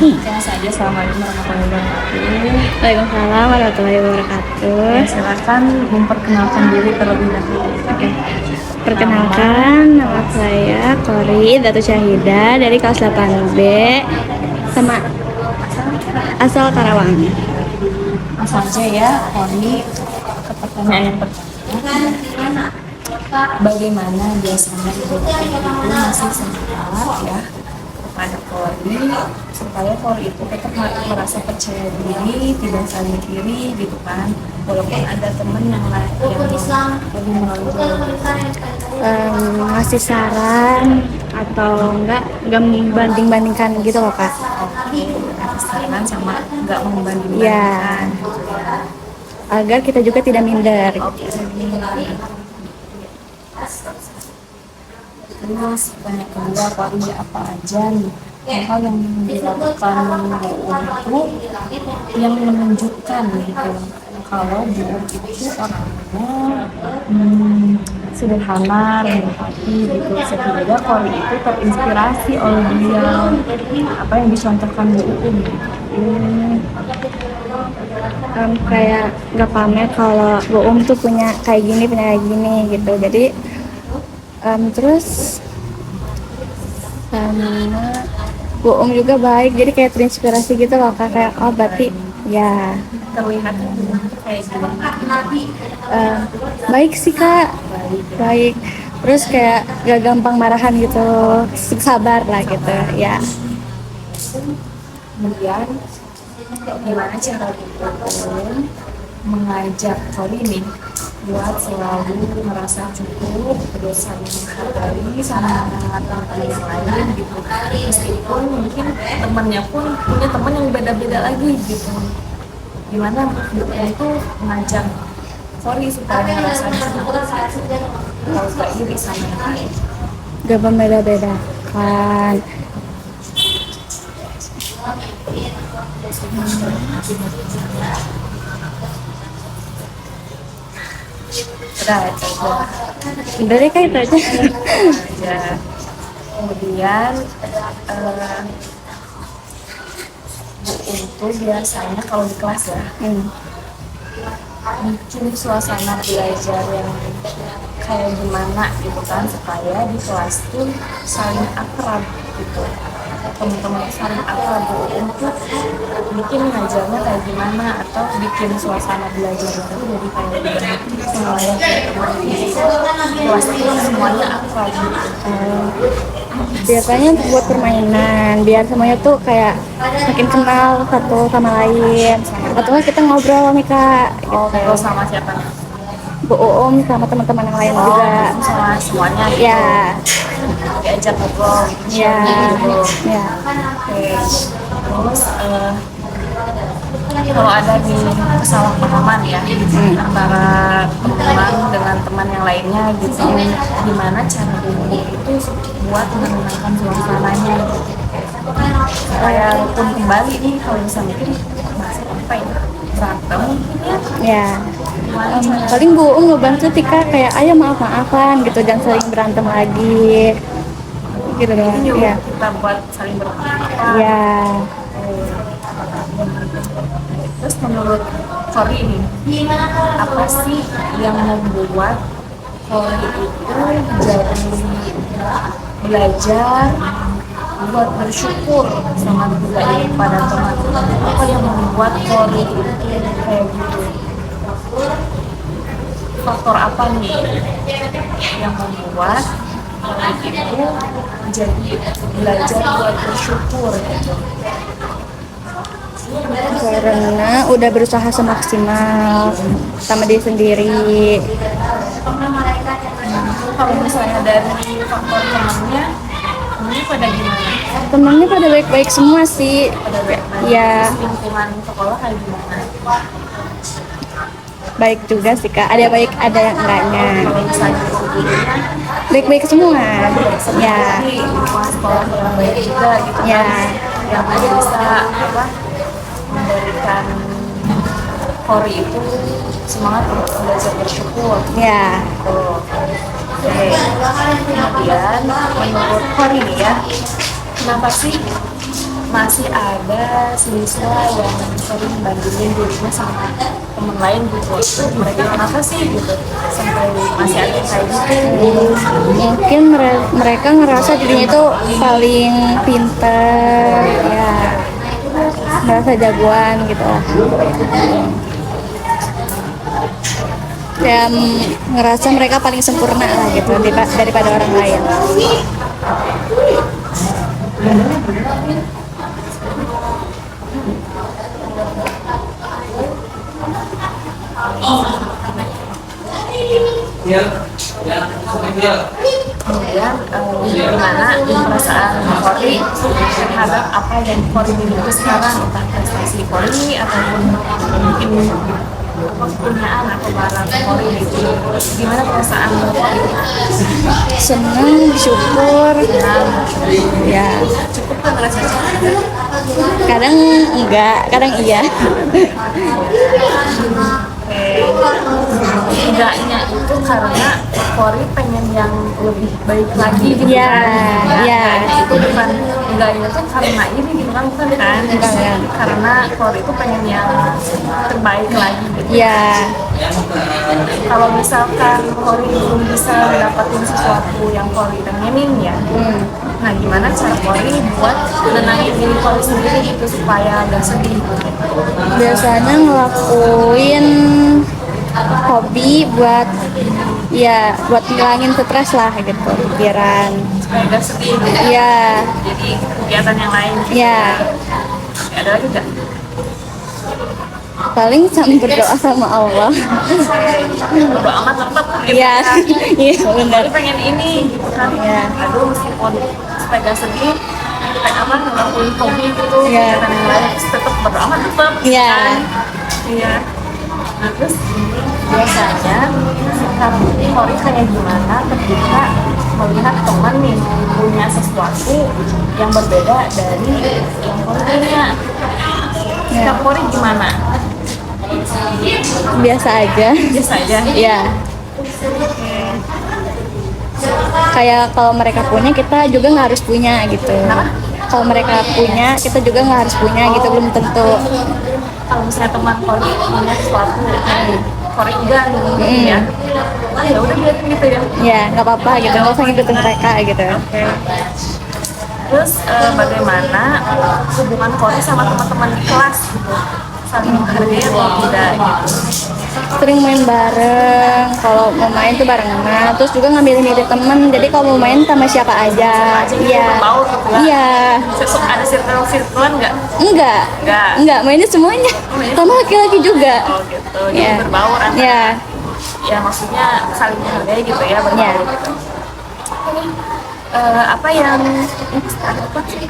Ya saja, assalamualaikum warahmatullahi wabarakatuh. Waalaikumsalam warahmatullahi wabarakatuh. Ya, silakan memperkenalkan diri terlebih dahulu. Oke. Perkenalkan, nama saya Kori Datu Syahida dari kelas 8B sama asal Karawang. Langsung aja ya, Koni, ke pertanyaan yang pertama. Bagaimana biasanya ibu itu masih semangat ya kepada Kori supaya Kori itu tetap merasa percaya diri, tidak saling kiri gitu kan, walaupun ada temen yang lain yang lebih menonjol. Ngasih saran atau enggak membanding-bandingkan gitu loh kak. Oke, saran sama nggak Ya, membanding-bandingkan. agar kita juga tidak minder. Oke. Terus banyak kedua Kori apa aja nih hal yang dilakukan Bu itu yang menunjukkan gitu kalau Bu itu orangnya sederhana, rendah hati gitu, sehingga Kori itu terinspirasi oleh beliau, apa yang dicontohkan Bu gitu. Kayak nggak pamer kalau Bu tuh punya kayak gini gitu. Jadi terus sama Bu juga baik, jadi kayak terinspirasi gitu loh kak, kayak oh berarti ya Terlihat kayak gimana? baik sih kak, baik. Terus kayak gak gampang marahan gitu, sabar lah gitu ya. Kemudian gimana cara Bu mengajak Kori nih buat selalu merasa cukup, terus saling menghargai sama teman-teman yang lain gitu, meskipun mungkin temannya pun punya teman yang beda-beda lagi gitu. Gimana Bu itu mengajak Kori supaya merasa cukup, kalau gak iri sama yang lain. Gak membeda-bedakan. Udah coba Udah deh kak, itu aja. aja. Kemudian itu biasanya kalau di kelas ya bikin suasana belajar yang kayak gimana gitu kan, supaya di kelas tuh saling akrab gitu, teman-teman saling akrab. Untuk bikin ngajarnya kayak gimana atau bikin suasana belajar itu jadi kayak gimana supaya teman di kelas itu semuanya akrab gitu. Biasanya buat permainan, biar semuanya tuh kayak makin kenal satu sama lain. Atau kita ngobrol nih kak, Oh, gitu. ngobrol sama siapa nih? Bu sama teman-teman yang lain Oh, juga. sama semuanya gitu. Ya, Diajak ngobrol ya, gitu. ya. Oke. Terus kalau ada nih kesalahpahaman ya antara teman dengan teman yang lainnya gitu, gimana cara Bu itu buat menenangkan suasananya gitu, supaya rukun kembali nih. Kalau bisa mungkin bahasa apa ya, berantem mungkin ya. Ya, Gimana cara paling Bu ngebantu Tika kayak ayo maaf-maafan gitu, jangan saling berantem lagi gitu doang. nyuruh Ya, kita buat saling bermaaf? ya. Terus menurut Kori ini, apa sih yang membuat Kori itu jadi belajar buat bersyukur sama juga ini pada teman-teman? Apa yang membuat Kori itu kayak gitu? Faktor apa nih yang membuat Kori itu jadi belajar buat bersyukur gitu? Karena udah berusaha semaksimal sama diri sendiri. Kalau misalnya dari faktor temannya, ini pada gimana? Temennya pada baik-baik semua sih. Pada Ya, lingkungan sekolah kayak gimana? baik juga sih kak. Ada baik, ada yang enggaknya. Kalau misalnya gurunya, Baik-baik semua. Ya, di lingkungan sekolah yang baik juga gitu kan, ya, yang bisa apa memberikan Kori itu semangat untuk belajar bersyukur. ya. Tuh. Oke. Kemudian menurut Kori nih ya, kenapa sih masih ada siswa yang sering bandingin dirinya sama temen lain gitu. Itu mereka kenapa sih gitu sampai masih ada kayak gitu? Mungkin mereka ngerasa dirinya itu paling pintar, ya, merasa jagoan gitu lah. Dan ngerasa mereka paling sempurna lah gitu daripada orang lain. Kemudian gimana perasaan Kori terhadap apa yang Kori miliki sekarang, entah prestasi Kori ataupun mungkin apa kepunyaan atau barang Kori gitu. Gimana perasaan Kori? Senang, bersyukur, ya. Cukup kan rasanya? Kadang enggak, kadang iya. Enggaknya itu karena Kori pengen yang lebih baik lagi gitu Iya, kan. iya. Enggaknya itu bukan, enggaknya tuh karena ini gitu kan, bukan kan. Bukan. Karena Kori itu pengen yang terbaik lagi gitu. Iya. Kalau misalkan Kori belum bisa dapetin sesuatu yang Kori pengenin ya, nah gimana cara Kori buat menenangin diri Kori sendiri gitu supaya gak sedih gitu. Biasanya ngelakuin hobi buat ngilangin stres lah gitu, pikiran. Supaya gak sedih gitu. Iya. Jadi kegiatan yang lain gitu. Iya. Ada lagi gak? Paling sama berdoa sama Allah. Berdoa amat tetap gitu Iya. kan. Iya, benar. Kori pengen ini gitu kan. Iya. Aduh meskipun supaya gak sedih, kayak apa ngelakuin hobi gitu, Iya. kegiatan yang lain tetap berdoa amat tetap gitu Iya. kan. Iya. Nah terus biasanya sikap Kori kayak gimana ketika melihat teman nih punya sesuatu yang berbeda dari yang Kori punya? Sikap Kori gimana? Biasa aja. Biasa aja. Iya. Kayak kalau mereka punya, kita juga nggak harus punya gitu. Kalau mereka punya, kita juga nggak harus punya gitu, belum tentu. Kalau misalnya teman Kori punya sesuatu, Kori enggak gitu ya. Ah ya udah lihat gitu ya. Ya, nggak apa-apa gitu, nggak usah ngikutin mereka gitu. Oke. Terus bagaimana hubungan Kori sama teman-teman di kelas gitu? Saling menghargai atau tidak gitu? Sering main bareng, kalau mau main tuh barengan, terus juga ngambil-ngambil temen. Jadi kalau mau main sama siapa aja, iya, Berbaur gitu ya? iya. Ada circle-circlean nggak? Enggak, Enggak. mainnya semuanya, sama laki-laki juga. Oh gitu, Iya. jadi berbaur antara Iya. ya maksudnya saling menghargai gitu ya, berbaur Iya. gitu. Apa yang apa sih?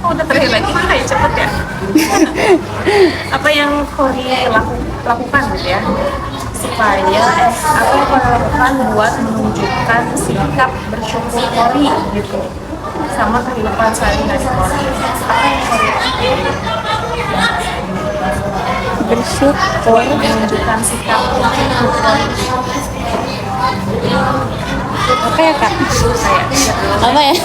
Oh, udah terakhir lagi kayak cepet ya. Apa yang Kori lakukan gitu ya supaya apa yang Kori lakukan buat menunjukkan sikap bersyukur Kori gitu sama kehidupan sehari-hari Kori. Apa yang Kori lakukan Bersyukur. menunjukkan sikap bersyukur Kori? Apa ya, Kak? Kayak Apa ya?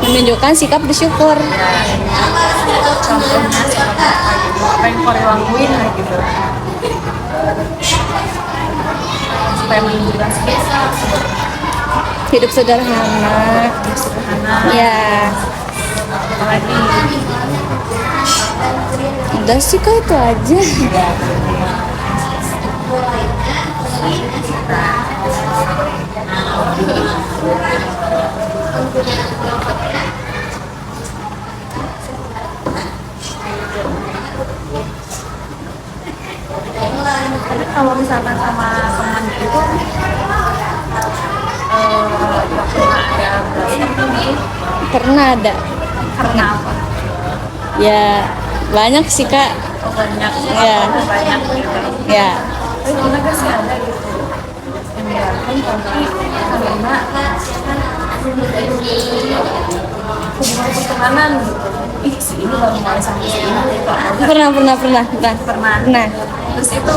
Menunjukkan sikap bersyukur. contohnya seperti apa gitu, apa yang Kori lakuin kayak gitu supaya menunjukkan sikap Hidup sederhana. sederhana. Ya, Apalagi udah sih Kak, itu aja. tapi kalau misalkan sama teman itu nggak pernah ada berantem nih Pernah ada. karena apa? Ya, banyak sih Kak. Oh, banyak Iya. banyak gitu. Ya, Tapi pernah gak sih ada gitu yang berantem tapi karena hubungan pertemanan gitu. Ih si ini baru mulai sama si ini gitu. pernah. Terus itu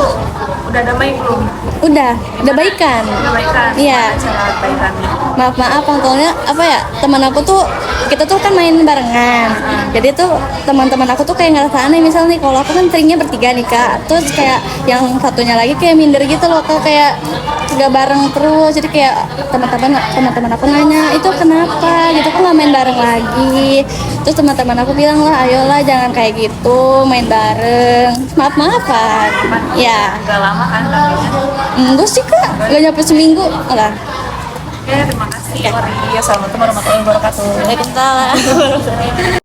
udah damai belum? Udah baikan. Udah baikan? Iya. Gimana cara baikannya? maaf soalnya apa ya, teman aku tuh kita tuh kan main barengan, jadi tuh teman-teman aku tuh kayak ngerasa aneh. Misal nih kalau aku kan seringnya bertiga nih kak, terus kayak yang satunya lagi kayak minder gitu loh kak, kayak nggak bareng terus. Jadi kayak teman-teman aku nanya itu kenapa gitu, kok nggak main bareng lagi. Terus teman-teman aku bilang lah, ayolah jangan kayak gitu, main bareng, maafan ya. Gak lama kan tapi Enggak sih kak, nggak nyampe seminggu lah. terima kasih. Assalamualaikum warahmatullahi wabarakatuh. Waalaikumsalam.